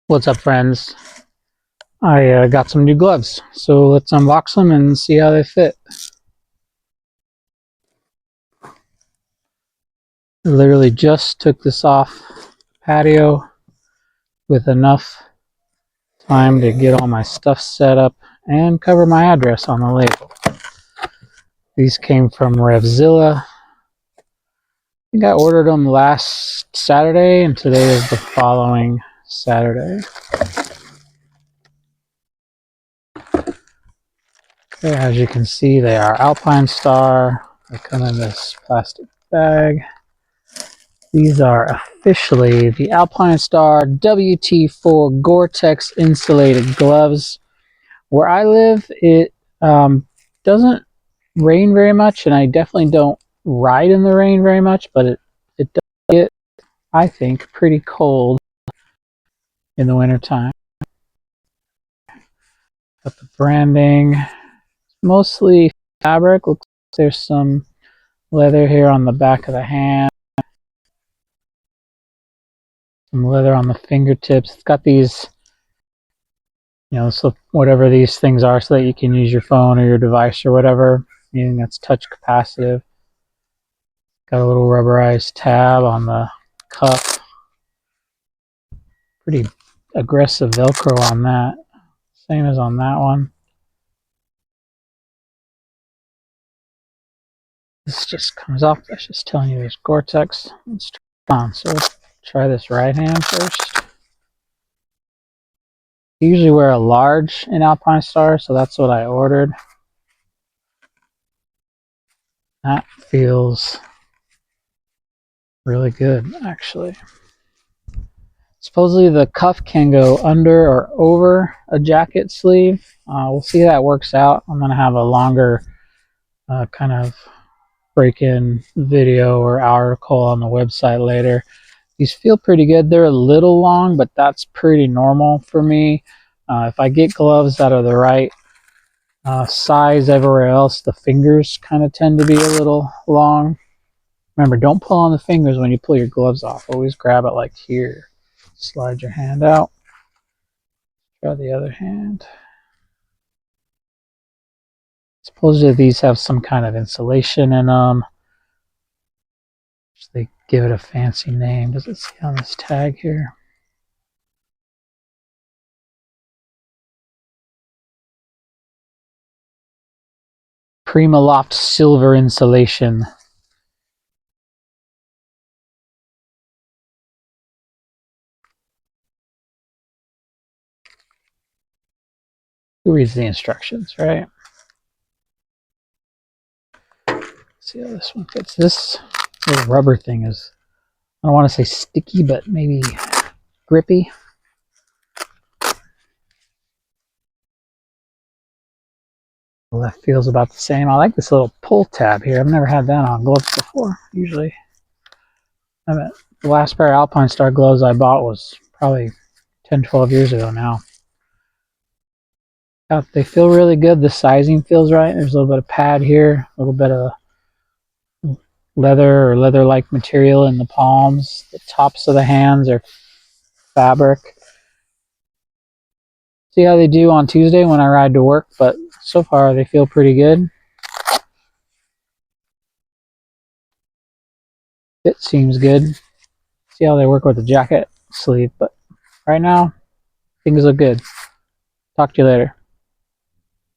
What's up, friends? I got some new gloves, so let's unbox them and see how they fit. I literally just took this off patio with enough time to get all my stuff set up and cover my address on the label. These came from Revzilla. I think I ordered them last Saturday, and today is the following Saturday. Okay, as you can see, they are Alpinestars. They come in this plastic bag. These are officially the Alpinestars WT4 Gore-Tex Insulated gloves. Where I live, it doesn't rain very much, and I definitely don't ride in the rain very much, but it does get, I think, pretty cold in the wintertime. Got the branding, mostly fabric. Looks like there's some leather here on the back of the hand. Some leather on the fingertips. It's got these, so whatever these things are, so that you can use your phone or your device or whatever, anything that's touch capacitive. Got a little rubberized tab on the cuff. Pretty aggressive Velcro on that. Same as on that one. This just comes off. That's just telling you there's Gore-Tex. Let's turn it on. So let's try this right hand first. I usually wear a large in Alpinestars, so that's what I ordered. That feels really good, actually. Supposedly the cuff can go under or over a jacket sleeve. We'll see how that works out. I'm going to have a longer kind of break-in video or article on the website later. These feel pretty good. They're a little long, but that's pretty normal for me. If I get gloves that are the right size everywhere else, the fingers kind of tend to be a little long. Remember, don't pull on the fingers when you pull your gloves off. Always grab it like here. Slide your hand out. Try the other hand. Supposedly these have some kind of insulation in them. So they give it a fancy name. Does it say on this tag here? PrimaLoft Silver Insulation. Who reads the instructions, right? Let's see how this one fits. This little rubber thing is, I don't want to say sticky, but maybe grippy. Well, that feels about the same. I like this little pull tab here. I've never had that on gloves before. Usually, the last pair of Alpinestars gloves I bought was probably 10-12 years ago now. They feel really good. The sizing feels right. There's a little bit of pad here, a little bit of leather or leather-like material in the palms. The tops of the hands are fabric. See how they do on Tuesday when I ride to work, but so far they feel pretty good. Fit seems good. See how they work with the jacket sleeve, but right now things look good. Talk to you later.